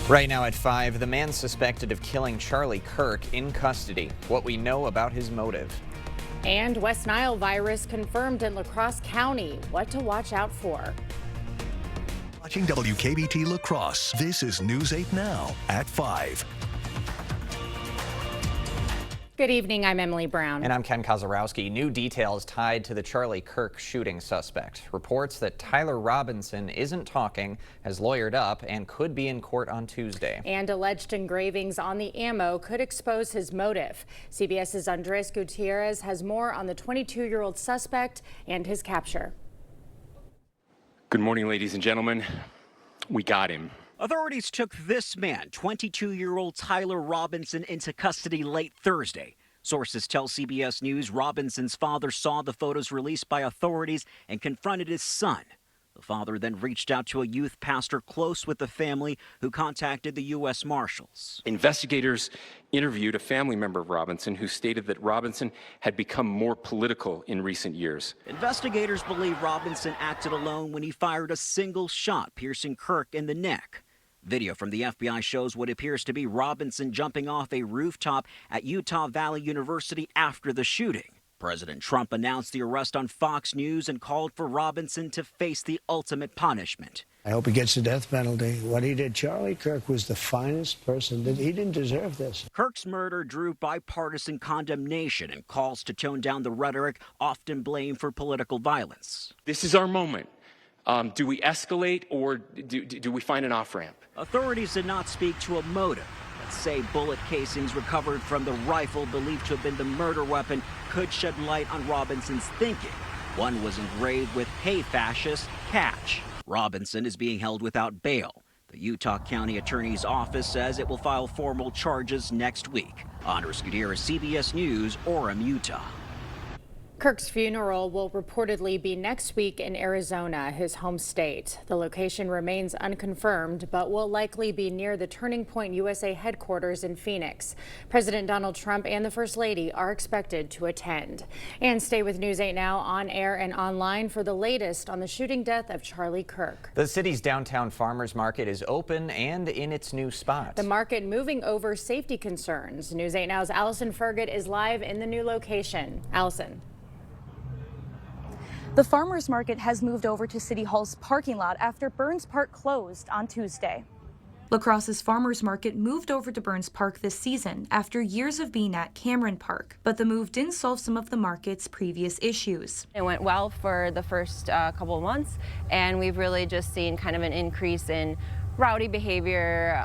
Right now at 5, the man suspected of killing Charlie Kirk in custody. What we know about his motive. And West Nile virus confirmed in La Crosse County. What to watch out for. Watching WKBT La Crosse. This is News 8 Now at 5. Good evening, I'm Emily Brown. And I'm Ken Kozarowski. New details tied to the Charlie Kirk shooting suspect. Reports that Tyler Robinson isn't talking, has lawyered up, and could be in court on Tuesday. And alleged engravings on the ammo could expose his motive. CBS's Andres Gutierrez has more on the 22-year-old suspect and his capture. Good morning, ladies and gentlemen. We got him. Authorities took this man, 22-year-old Tyler Robinson, into custody late Thursday. Sources tell CBS News Robinson's father saw the photos released by authorities and confronted his son. The father then reached out to a youth pastor close with the family who contacted the U.S. Marshals. Investigators interviewed a family member of Robinson who stated that Robinson had become more political in recent years. Investigators believe Robinson acted alone when he fired a single shot, piercing Kirk in the neck. Video from the FBI shows what appears to be Robinson jumping off a rooftop at Utah Valley University after the shooting. President Trump announced the arrest on Fox News and called for Robinson to face the ultimate punishment. I hope he gets the death penalty. What he did, Charlie Kirk was the finest person. He didn't deserve this. Kirk's murder drew bipartisan condemnation and calls to tone down the rhetoric often blamed for political violence. This is our moment. Do we escalate or do we find an off-ramp? Authorities did not speak to a motive, but say bullet casings recovered from the rifle believed to have been the murder weapon could shed light on Robinson's thinking. One was engraved with "Hey Fascist, Catch." Robinson is being held without bail. The Utah County Attorney's Office says it will file formal charges next week. Andres Gutierrez, CBS News, Orem, Utah. Kirk's funeral will reportedly be next week in Arizona, his home state. The location remains unconfirmed, but will likely be near the Turning Point USA headquarters in Phoenix. President Donald Trump and the First Lady are expected to attend. And stay with News 8 Now on air and online for the latest on the shooting death of Charlie Kirk. The city's downtown farmers market is open and in its new spot. The market moving over safety concerns. News 8 Now's Allison Fergut is live in the new location. Allison. The farmers market has moved over to City Hall's parking lot after Burns Park closed on Tuesday. La Crosse's farmers market moved over to Burns Park this season after years of being at Cameron Park, but the move didn't solve some of the market's previous issues. It went well for the first couple of months, and we've really just seen kind of an increase in rowdy behavior,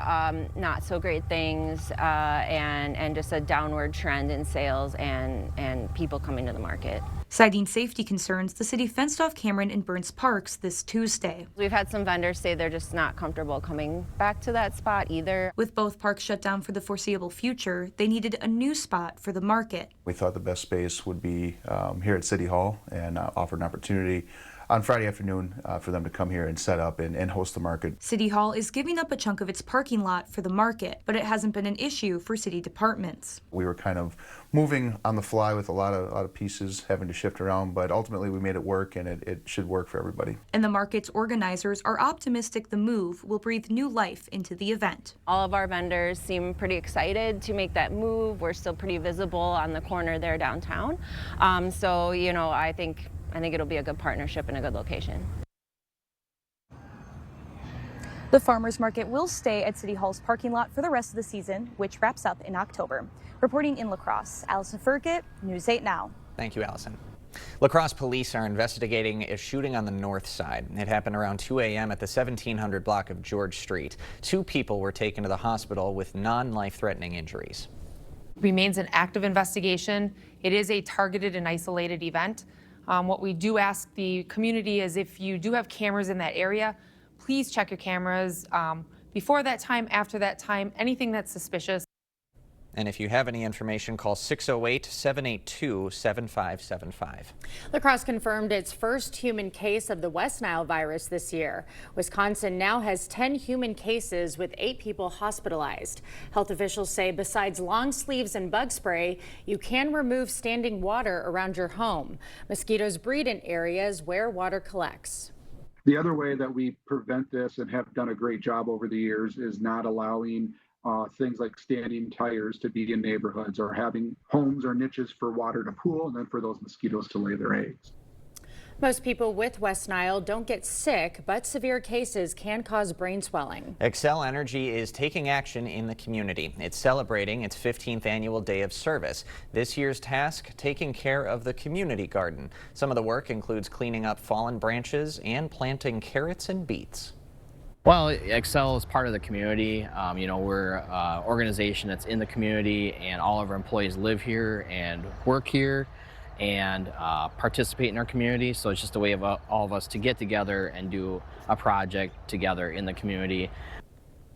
not so great things, and just a downward trend in sales and people coming to the market. Citing safety concerns, the city fenced off Cameron and Burns Parks this Tuesday. We've had some vendors say they're just not comfortable coming back to that spot either. With both parks shut down for the foreseeable future, they needed a new spot for the market. We thought the best space would be here at City Hall and offered an opportunity on Friday afternoon for them to come here and set up and host the market. City Hall is giving up a chunk of its parking lot for the market, but it hasn't been an issue for city departments. We were kind of moving on the fly with a lot of pieces having to shift around, but ultimately we made it work, and it should work for everybody. And the market's organizers are optimistic the move will breathe new life into the event. All of our vendors seem pretty excited to make that move. We're still pretty visible on the corner there downtown. So, you know, I think it'll be a good partnership and a good location. The farmers market will stay at City Hall's parking lot for the rest of the season, which wraps up in October. Reporting in La Crosse, Allison Fergut, News 8 Now. Thank you, Allison. La Crosse police are investigating a shooting on the north side. It happened around 2 a.m. at the 1700 block of George Street. 2 people were taken to the hospital with non-life-threatening injuries. Remains an active investigation. It is a targeted and isolated event. What we do ask the community is if you do have cameras in that area, please check your cameras before that time, after that time, anything that's suspicious. And if you have any information, call 608-782-7575. La Crosse confirmed its first human case of the West Nile virus this year. Wisconsin now has 10 human cases with 8 people hospitalized. Health officials say besides long sleeves and bug spray, you can remove standing water around your home. Mosquitoes breed in areas where water collects. The other way that we prevent this and have done a great job over the years is not allowing things like standing tires to be in neighborhoods, or having homes or niches for water to pool and then for those mosquitoes to lay their eggs. Most people with West Nile don't get sick, but severe cases can cause brain swelling. Xcel Energy is taking action in the community. It's celebrating its 15th annual day of service. This year's task, taking care of the community garden. Some of the work includes cleaning up fallen branches and planting carrots and beets. Well, Xcel is part of the community. We're an organization that's in the community, and all of our employees live here and work here and participate in our community. So it's just a way of all of us to get together and do a project together in the community.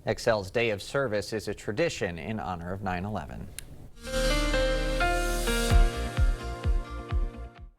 Xcel's Day of Service is a tradition in honor of 9/11.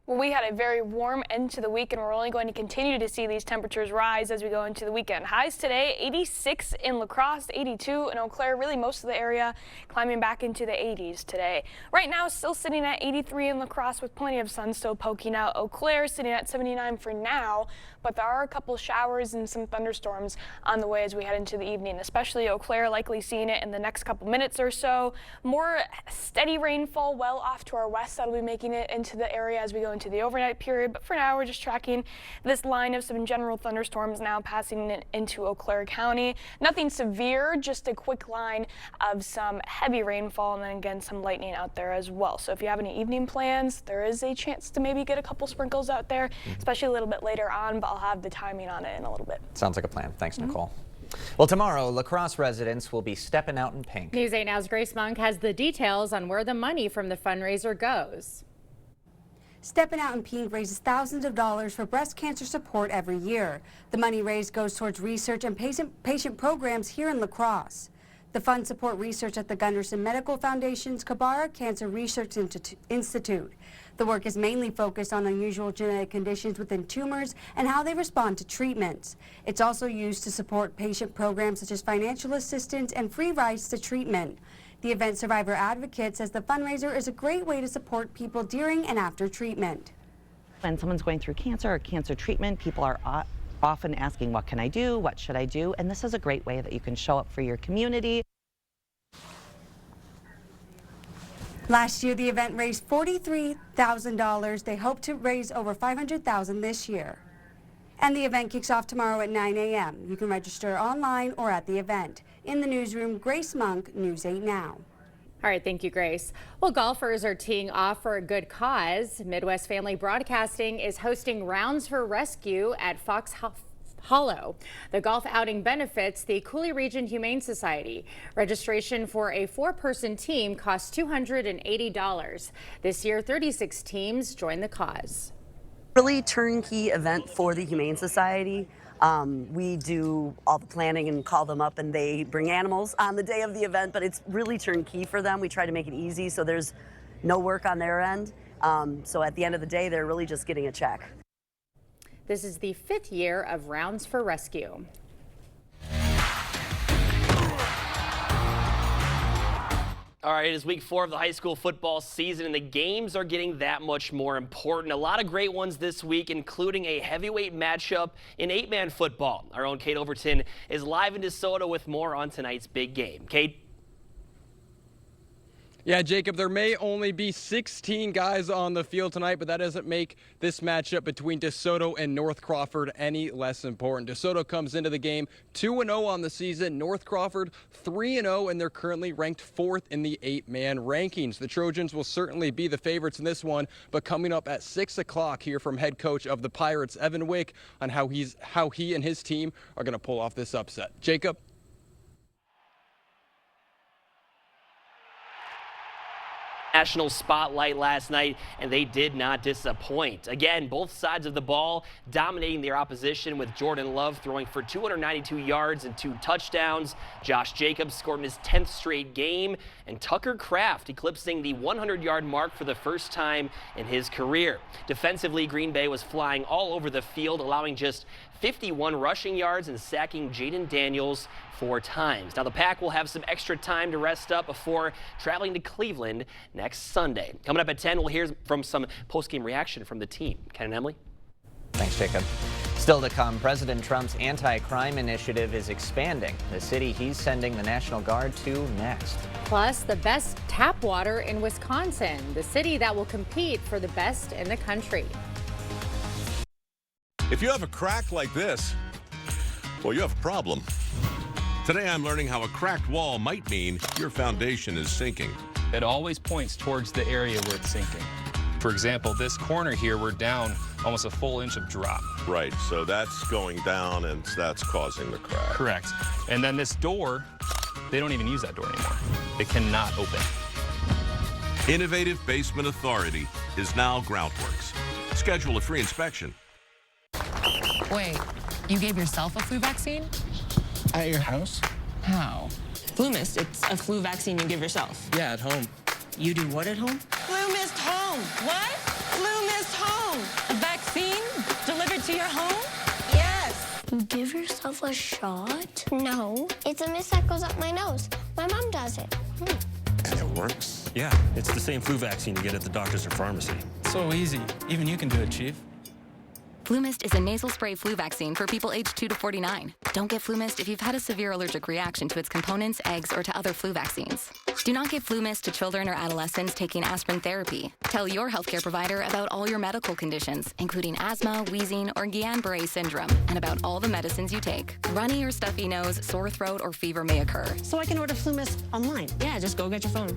Well, we had a very warm end to the week, and we're only going to continue to see these temperatures rise as we go into the weekend. Highs today, 86 in La Crosse, 82 in Eau Claire, really most of the area climbing back into the 80s today. Right now, still sitting at 83 in La Crosse with plenty of sun still poking out. Eau Claire sitting at 79 for now, but there are a couple showers and some thunderstorms on the way as we head into the evening, especially Eau Claire, likely seeing it in the next couple minutes or so. More steady rainfall well off to our west. That'll be making it into the area as we go into the overnight period, but for now we're just tracking this line of some general thunderstorms now passing into Eau Claire County. Nothing severe, just a quick line of some heavy rainfall and then again some lightning out there as well. So if you have any evening plans, there is a chance to maybe get a couple sprinkles out there, especially a little bit later on, but I'll have the timing on it in a little bit. Sounds like a plan. Thanks, Nicole. Well, tomorrow, La Crosse residents will be stepping out in pink. News 8 Now's Grace Monk has the details on where the money from the fundraiser goes. Stepping Out in Pink raises thousands of dollars for breast cancer support every year. The money raised goes towards research and patient programs here in La Crosse. The funds support research at the Gunderson Medical Foundation's Kabara Cancer Research Institute. The work is mainly focused on unusual genetic conditions within tumors and how they respond to treatments. It's also used to support patient programs such as financial assistance and free rides to treatment. The event survivor advocate says the fundraiser is a great way to support people during and after treatment. When someone's going through cancer or cancer treatment, people are often asking, what can I do? What should I do? And this is a great way that you can show up for your community. Last year, the event raised $43,000. They hope to raise over $500,000 this year. And the event kicks off tomorrow at 9 a.m. You can register online or at the event. In the newsroom, Grace Monk, News 8 Now. All right, thank you, Grace. Well, golfers are teeing off for a good cause. Midwest Family Broadcasting is hosting Rounds for Rescue at Fox Hollow. The golf outing benefits the Coulee Region Humane Society. Registration for a 4-person team costs $280. This year, 36 teams join the cause. Really turnkey event for the Humane Society. We do all the planning and call them up, and they bring animals on the day of the event, but it's really turnkey for them. We try to make it easy so there's no work on their end. So at the end of the day, they're really just getting a check. This is the 5th year of Rounds for Rescue. All right, it is week 4 of the high school football season, and the games are getting that much more important. A lot of great ones this week, including a heavyweight matchup in 8-man football. Our own Kate Overton is live in DeSoto with more on tonight's big game. Kate? Yeah, Jacob, there may only be 16 guys on the field tonight, but that doesn't make this matchup between DeSoto and North Crawford any less important. DeSoto comes into the game 2-0 on the season. North Crawford 3-0, and they're currently ranked 4th in the 8-man rankings. The Trojans will certainly be the favorites in this one, but coming up at 6 o'clock, hear from head coach of the Pirates, Evan Wick, on how he and his team are going to pull off this upset. Jacob? National spotlight last night, and they did not disappoint. Again, both sides of the ball dominating their opposition, with Jordan Love throwing for 292 yards and 2 touchdowns. Josh Jacobs scored in his 10th straight game, and Tucker Kraft eclipsing the 100-yard mark for the first time in his career. Defensively, Green Bay was flying all over the field, allowing just 51 rushing yards and sacking Jaden Daniels 4 times. Now the Pack will have some extra time to rest up before traveling to Cleveland next Sunday. Coming up at 10, we'll hear from some post-game reaction from the team. Ken and Emily? Thanks, Jacob. Still to come, President Trump's anti-crime initiative is expanding. The city he's sending the National Guard to next. Plus, the best tap water in Wisconsin, the city that will compete for the best in the country. If you have a crack like this, well, you have a problem. Today, I'm learning how a cracked wall might mean your foundation is sinking. It always points towards the area where it's sinking. For example, this corner here, we're down almost a full inch of drop. Right, so that's going down and that's causing the crack. Correct. And then this door, they don't even use that door anymore. It cannot open. Innovative Basement Authority is now Groundworks. Schedule a free inspection. Wait, you gave yourself a flu vaccine? At your house? How? FluMist, it's a flu vaccine you give yourself. Yeah, at home. You do what at home? FluMist Home. What? FluMist Home. A vaccine delivered to your home? Yes. You give yourself a shot? No. It's a mist that goes up my nose. My mom does it. And it works? Yeah, it's the same flu vaccine you get at the doctor's or pharmacy. So easy. Even you can do it, Chief. FluMist is a nasal spray flu vaccine for people aged 2 to 49. Don't get FluMist if you've had a severe allergic reaction to its components, eggs, or to other flu vaccines. Do not give FluMist to children or adolescents taking aspirin therapy. Tell your healthcare provider about all your medical conditions, including asthma, wheezing, or Guillain-Barré syndrome, and about all the medicines you take. Runny or stuffy nose, sore throat, or fever may occur. So I can order FluMist online? Yeah, just go get your phone.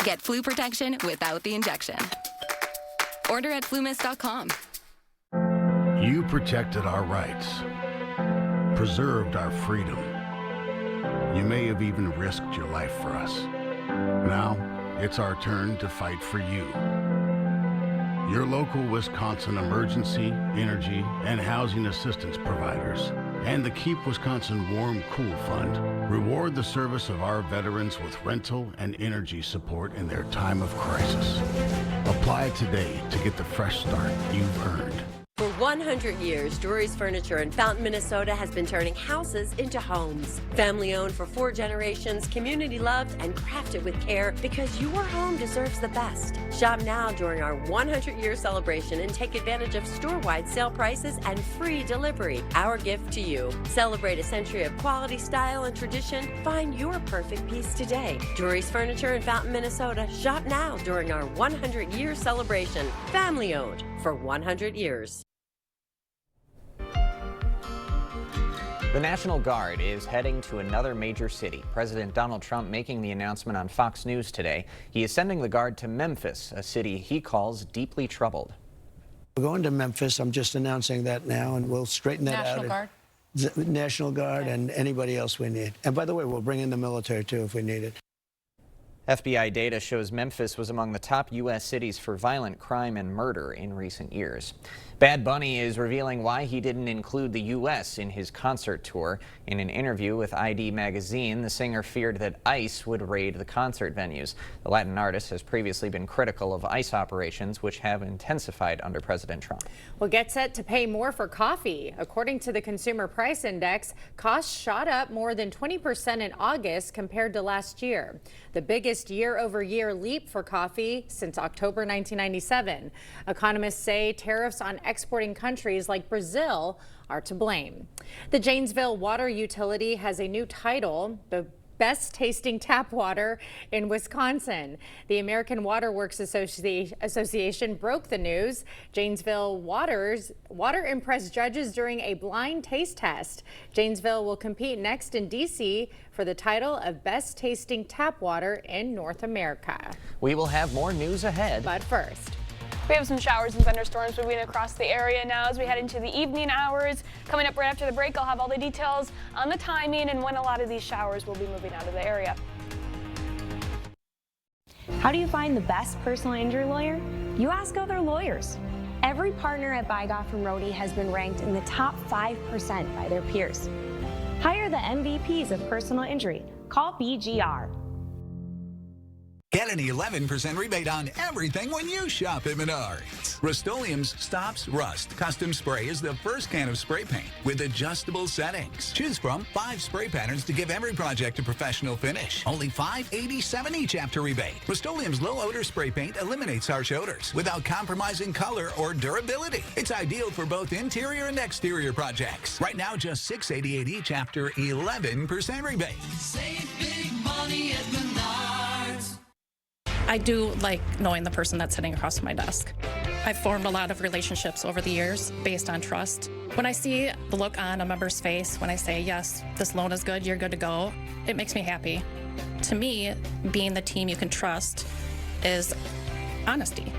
Get flu protection without the injection. Order at flumist.com. You protected our rights, preserved our freedom. You may have even risked your life for us. Now, it's our turn to fight for you. Your local Wisconsin emergency, energy, and housing assistance providers and the Keep Wisconsin Warm Cool Fund reward the service of our veterans with rental and energy support in their time of crisis. Apply today to get the fresh start you've earned. For 100 years, Drury's Furniture in Fountain, Minnesota has been turning houses into homes. Family owned for 4 generations, community loved, and crafted with care because your home deserves the best. Shop now during our 100-year celebration and take advantage of store-wide sale prices and free delivery. Our gift to you. Celebrate a century of quality, style, and tradition. Find your perfect piece today. Drury's Furniture in Fountain, Minnesota. Shop now during our 100-year celebration. Family owned for 100 years. The National Guard is heading to another major city. President Donald Trump making the announcement on Fox News today. He is sending the Guard to Memphis, a city he calls deeply troubled. We're going to Memphis. I'm just announcing that now, and we'll straighten that out. National Guard? National Guard and anybody else we need. And by the way, we'll bring in the military, too, if we need it. FBI data shows Memphis was among the top U.S. cities for violent crime and murder in recent years. Bad Bunny is revealing why he didn't include the U.S. in his concert tour. In an interview with ID Magazine, the singer feared that ICE would raid the concert venues. The Latin artist has previously been critical of ICE operations, which have intensified under President Trump. Well, get set to pay more for coffee. According to the Consumer Price Index, costs shot up more than 20% in August compared to last year. The biggest year-over-year leap for coffee since October 1997. Economists say tariffs on exporting countries like Brazil are to blame. The Janesville Water Utility has a new title, the best tasting tap water in Wisconsin. The American Water Works Association broke the news. Janesville water impressed judges during a blind taste test. Janesville will compete next in D.C. for the title of best tasting tap water in North America. We will have more news ahead. But first, we have some showers and thunderstorms moving across the area now as we head into the evening hours. Coming up right after the break, I'll have all the details on the timing and when a lot of these showers will be moving out of the area. How do you find the best personal injury lawyer? You ask other lawyers. Every partner at Bygoff and Rohde has been ranked in the top 5% by their peers. Hire the MVPs of personal injury. Call BGR. Get an 11% rebate on everything when you shop at Menards. Rust-Oleum's Stops Rust Custom Spray is the first can of spray paint with adjustable settings. Choose from 5 spray patterns to give every project a professional finish. Only $5.87 each after rebate. Rust-Oleum's low-odor spray paint eliminates harsh odors without compromising color or durability. It's ideal for both interior and exterior projects. Right now, just $6.88 each after 11% rebate. Save big money at Menards. I do like knowing the person that's sitting across from my desk. I've formed a lot of relationships over the years based on trust. When I see the look on a member's face, when I say, yes, this loan is good, you're good to go, it makes me happy. To me, being the team you can trust is honesty.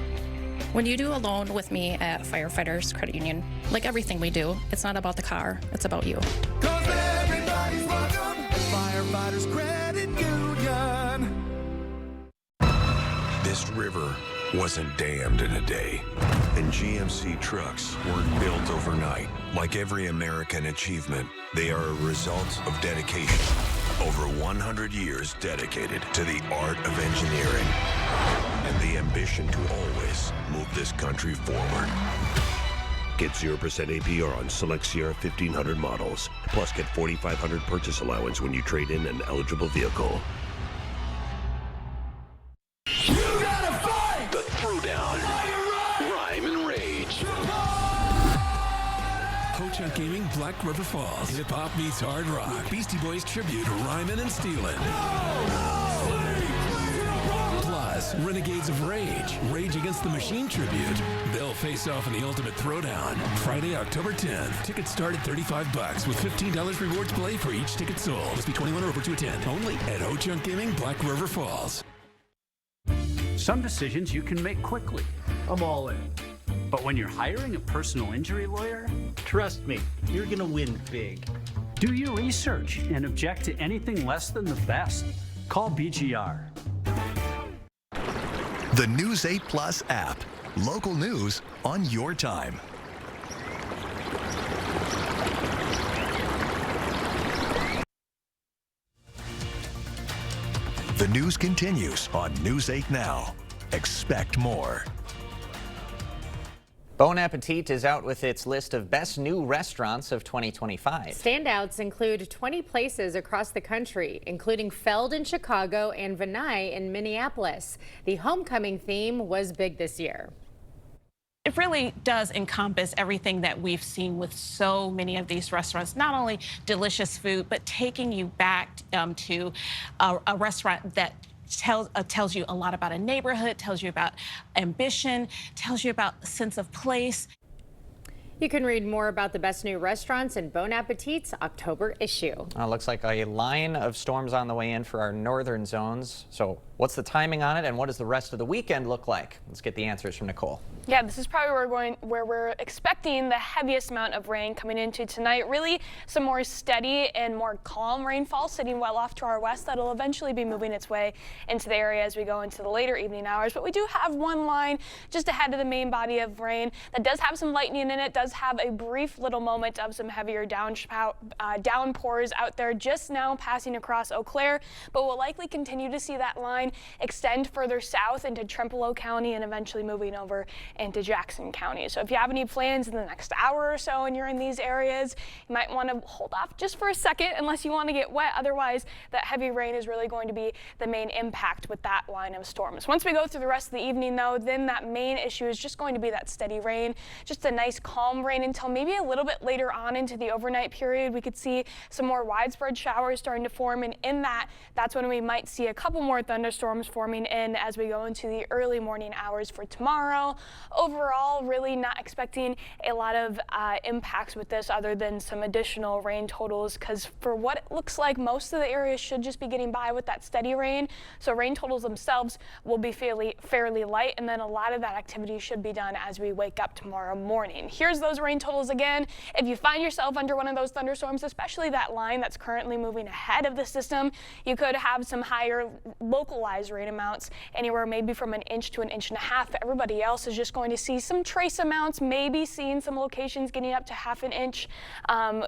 When you do a loan with me at Firefighters Credit Union, like everything we do, it's not about the car, it's about you. 'Cause everybody's welcome at Firefighters Credit Union. This river wasn't dammed in a day, and GMC trucks weren't built overnight. Like every American achievement, they are a result of dedication. Over 100 years dedicated to the art of engineering and the ambition to always move this country forward. Get 0% APR on select Sierra 1500 models. Plus, get $4,500 purchase allowance when you trade in an eligible vehicle. The Throwdown. Rhyme and Rage. Ho-Chunk Gaming, Black River Falls. Hip-hop meets hard rock. Beastie Boys tribute, Rhymin' and Stealin'. Plus, Renegades of Rage, Rage Against the Machine tribute. They'll face off in the Ultimate Throwdown, Friday, October 10th. Tickets start at $35 with $15 rewards play for each ticket sold. Must be 21 or over to attend. Only at Ho-Chunk Gaming, Black River Falls. Some decisions you can make quickly. I'm all in. But when you're hiring a personal injury lawyer, trust me, you're going to win big. Do your research and object to anything less than the best. Call BGR. The News 8 Plus app. Local news on your time. The news continues on News 8 Now. Expect more. Bon Appetit is out with its list of best new restaurants of 2025. Standouts include 20 places across the country, including Feld in Chicago and Vinay in Minneapolis. The homecoming theme was big this year. It really does encompass everything that we've seen with so many of these restaurants, not only delicious food, but taking you back to a restaurant that tells you a lot about a neighborhood, tells you about ambition, tells you about a sense of place. You can read more about the best new restaurants in Bon Appetit's October issue. Looks like a line of storms on the way in for our northern zones. So what's the timing on it and what does the rest of the weekend look like? Let's get the answers from Nicole. Yeah, this is probably where we're expecting the heaviest amount of rain coming into tonight. Really some more steady and more calm rainfall sitting well off to our west that'll eventually be moving its way into the area as we go into the later evening hours. But we do have one line just ahead of the main body of rain that does have some lightning in it, does have a brief little moment of some heavier downpours out there just now passing across Eau Claire, but we'll likely continue to see that line extend further south into Trempealeau County and eventually moving over into Jackson County. So if you have any plans in the next hour or so and you're in these areas, you might want to hold off just for a second unless you want to get wet. Otherwise, that heavy rain is really going to be the main impact with that line of storms. Once we go through the rest of the evening, though, then that main issue is just going to be that steady rain, just a nice calm rain until maybe a little bit later on into the overnight period. We could see some more widespread showers starting to form, and in that's when we might see a couple more thunderstorms forming in as we go into the early morning hours for tomorrow. Overall, really not expecting a lot of impacts with this other than some additional rain totals, because for what it looks like, most of the area should just be getting by with that steady rain. So rain totals themselves will be fairly light, and then a lot of that activity should be done as we wake up tomorrow morning. Here's the those rain totals again. If you find yourself under one of those thunderstorms, especially that line that's currently moving ahead of the system, you could have some higher localized rain amounts, anywhere maybe from 1 inch to 1.5 inches. Everybody else is just going to see some trace amounts, maybe seeing some locations getting up to 1/2 inch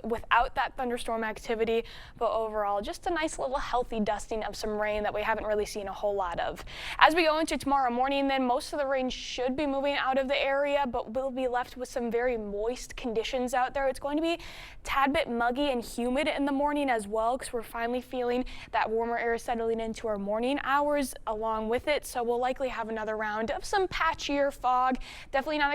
without that thunderstorm activity. But overall, just a nice little healthy dusting of some rain that we haven't really seen a whole lot of. As we go into tomorrow morning, then most of the rain should be moving out of the area, but we'll be left with some very moist conditions out there. It's going to be a tad bit muggy and humid in the morning as well, because we're finally feeling that warmer air settling into our morning hours along with it. So we'll likely have another round of some patchier fog. Definitely not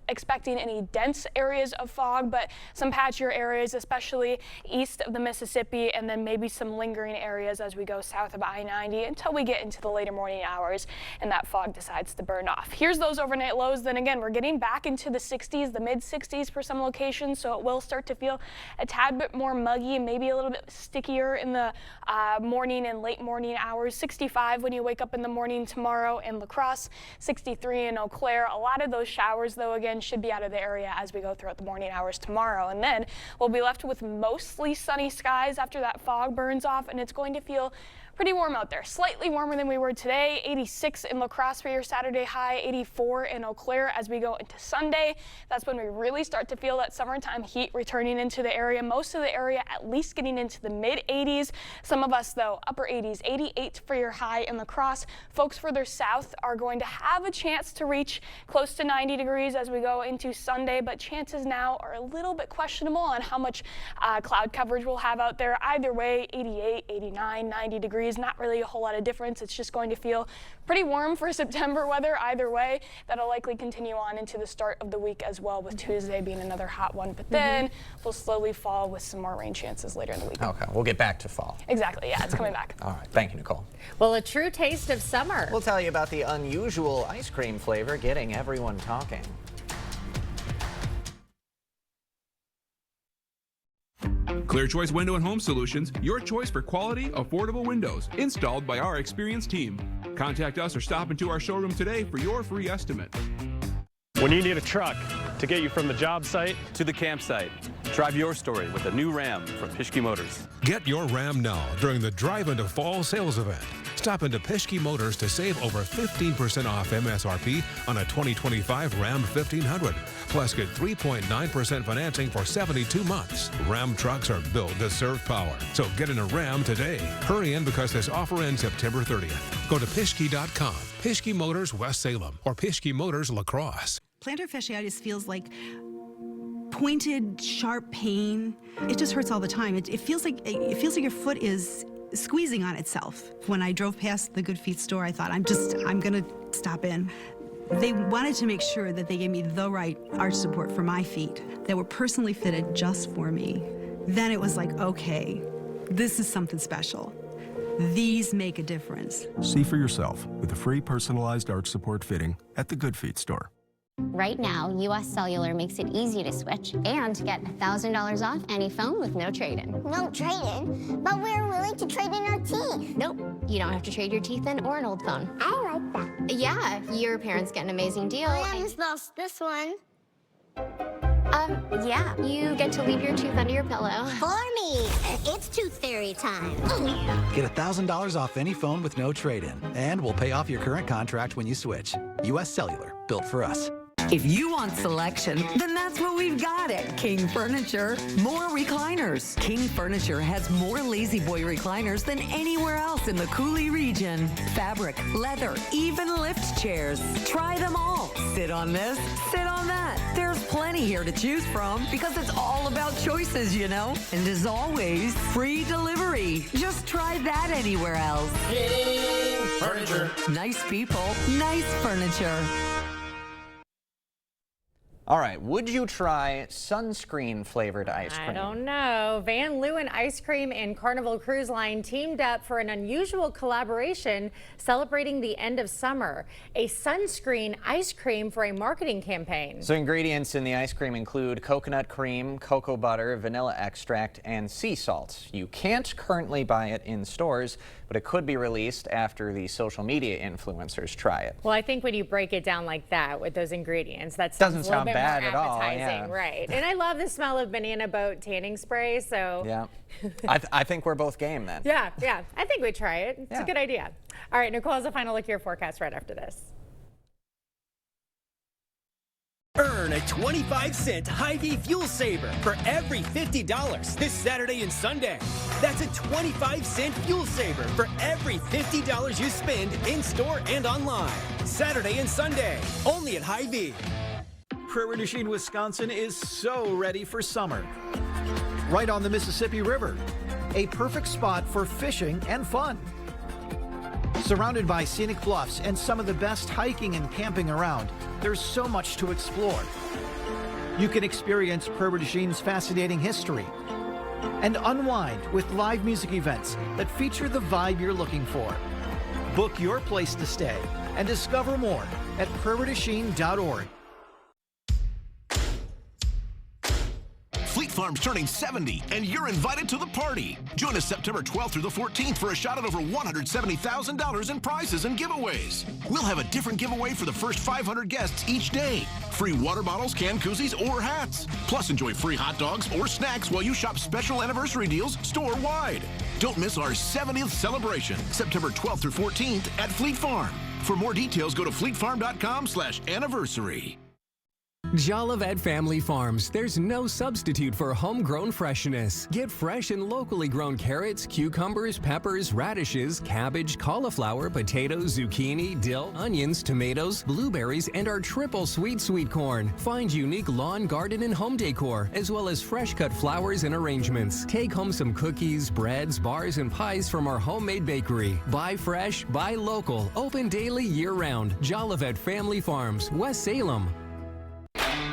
expecting any dense areas of fog, but some patchier areas, especially east of the Mississippi, and then maybe some lingering areas as we go south of I-90 until we get into the later morning hours and that fog decides to burn off. Here's those overnight lows. Then again, we're getting back into the 60s, the mid 60s for some locations, so it will start to feel a tad bit more muggy and maybe a little bit stickier in the morning and late morning hours. 65 when you wake up in the morning tomorrow in La Crosse, 63 in Eau Claire. A lot of those showers, though, again, should be out of the area as we go throughout the morning hours tomorrow. And then we'll be left with mostly sunny skies after that fog burns off, and it's going to feel pretty warm out there. Slightly warmer than we were today. 86 in La Crosse for your Saturday high, 84 in Eau Claire as we go into Sunday. That's when we really start to feel that summertime heat returning into the area. Most of the area at least getting into the mid 80s. Some of us, though, upper 80s, 88 for your high in La Crosse. Folks further south are going to have a chance to reach close to 90 degrees as we go into Sunday, but chances now are a little bit questionable on how much cloud coverage we'll have out there. Either way, 88, 89, 90 degrees. Not really a whole lot of difference. It's just going to feel pretty warm for September weather either way. That'll likely continue on into the start of the week as well, with Tuesday being another hot one. But then we'll slowly fall with some more rain chances later in the week. Okay, we'll get back to fall. Exactly, yeah, it's coming back. All right, thank you, Nicole. Well, a true taste of summer. We'll tell you about the unusual ice cream flavor getting everyone talking. Clear Choice Window and Home Solutions, your choice for quality, affordable windows, installed by our experienced team. Contact us or stop into our showroom today for your free estimate. When you need a truck to get you from the job site to the campsite, drive your story with a new Ram from Pischke Motors. Get your Ram now during the Drive into Fall sales event. Stop into Pischke Motors to save over 15% off MSRP on a 2025 Ram 1500. Plus, get 3.9% financing for 72 months. Ram trucks are built to serve power. So get in a Ram today. Hurry in because this offer ends September 30th. Go to Pischke.com, Pischke Motors West Salem, or Pischke Motors La Crosse. Plantar fasciitis feels like pointed, sharp pain. It just hurts all the time. It feels like your foot is squeezing on itself. When I drove past the Good Feet store, I thought, I'm gonna stop in. They wanted to make sure that they gave me the right arch support for my feet that were personally fitted just for me. Then it was like, okay, this is something special. These make a difference. See for yourself with a free personalized arch support fitting at the Good Feet store. Right now, US Cellular makes it easy to switch and to get $1,000 off any phone with no trade-in. No trade-in? But we're willing to trade in our teeth. Nope, you don't have to trade your teeth in or an old phone. I like that. Yeah, your parents get an amazing deal. I just lost this one. Yeah, you get to leave your tooth under your pillow. For me, it's tooth fairy time. Get $1,000 off any phone with no trade-in, and we'll pay off your current contract when you switch. US Cellular, built for us. If you want selection, then that's what we've got at King Furniture. More recliners. King Furniture has more Lazy Boy recliners than anywhere else in the Coulee region. Fabric, leather, even lift chairs. Try them all. Sit on this, sit on that. There's plenty here to choose from because it's all about choices, you know. And as always, free delivery. Just try that anywhere else. King Furniture. Nice people, nice furniture. All right, would you try sunscreen flavored ice cream? I don't know. Van Leeuwen Ice Cream and Carnival Cruise Line teamed up for an unusual collaboration celebrating the end of summer. A sunscreen ice cream for a marketing campaign. So ingredients in the ice cream include coconut cream, cocoa butter, vanilla extract, and sea salt. You can't currently buy it in stores, but it could be released after the social media influencers try it. Well, I think when you break it down like that with those ingredients, that doesn't sounds a little bit bad more at all. appetizing, Yeah. right? And I love the smell of Banana Boat tanning spray. So Yeah. I think we're both game then. yeah, I think we try it. It's Yeah. a good idea. All right, Nicole has a final look at your forecast right after this. Earn a 25-cent Hy-Vee fuel saver for every $50 this Saturday and Sunday. That's a 25-cent fuel saver for every $50 you spend in-store and online. Saturday and Sunday, only at Hy-Vee. Prairie du Chien, Wisconsin is so ready for summer. Right on the Mississippi River, a perfect spot for fishing and fun. Surrounded by scenic bluffs and some of the best hiking and camping around, there's so much to explore. You can experience Prairie du Chien's fascinating history and unwind with live music events that feature the vibe you're looking for. Book your place to stay and discover more at prairieduchien.org. Fleet Farm's turning 70, and you're invited to the party. Join us September 12th through the 14th for a shot at over $170,000 in prizes and giveaways. We'll have a different giveaway for the first 500 guests each day. Free water bottles, canned koozies, or hats. Plus, enjoy free hot dogs or snacks while you shop special anniversary deals store-wide. Don't miss our 70th celebration, September 12th through 14th at Fleet Farm. For more details, go to fleetfarm.com/anniversary. Jolivet Family Farms. There's no substitute for homegrown freshness. Get fresh and locally grown carrots, cucumbers, peppers, radishes, cabbage, cauliflower, potatoes, zucchini, dill, onions, tomatoes, blueberries, and our triple sweet corn. Find unique lawn, garden, and home decor, as well as fresh cut flowers and arrangements. Take home some cookies, breads, bars, and pies from our homemade bakery. Buy fresh, buy local. Open daily year-round. Jolivet Family Farms, West Salem.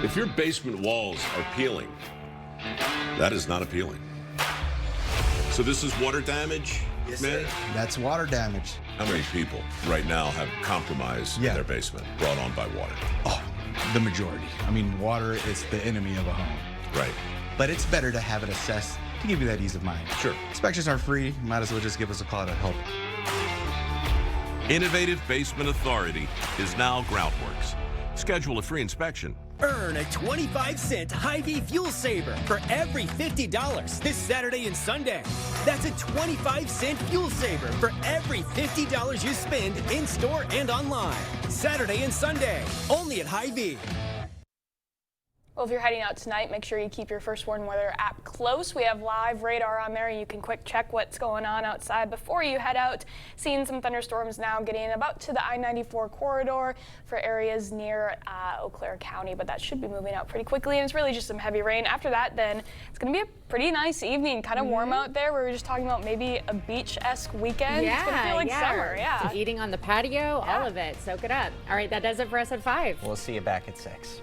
If your basement walls are peeling, that is not appealing. So this is water damage, man? That's water damage. How many people right now have compromise in their basement brought on by water? Oh, the majority. I mean, water is the enemy of a home. Right. But it's better to have it assessed to give you that ease of mind. Sure. Inspections are free. Might as well just give us a call to help. Innovative Basement Authority is now Groundworks. Schedule a free inspection. Earn a 25-cent Hy-Vee fuel saver for every $50 this Saturday and Sunday. That's a 25-cent fuel saver for every $50 you spend in-store and online. Saturday and Sunday, only at Hy-Vee. Well, if you're heading out tonight, make sure you keep your First Warn Weather app close. We have live radar on there. You can quick check what's going on outside before you head out. Seeing some thunderstorms now getting about to the I-94 corridor for areas near Eau Claire County, but that should be moving out pretty quickly, and it's really just some heavy rain. After that, then it's going to be a pretty nice evening, kind of warm out there. We were just talking about maybe a beach-esque weekend. Yeah, it's going to feel like summer, Some eating on the patio, all of it. Soak it up. All right, that does it for us at 5. We'll see you back at 6.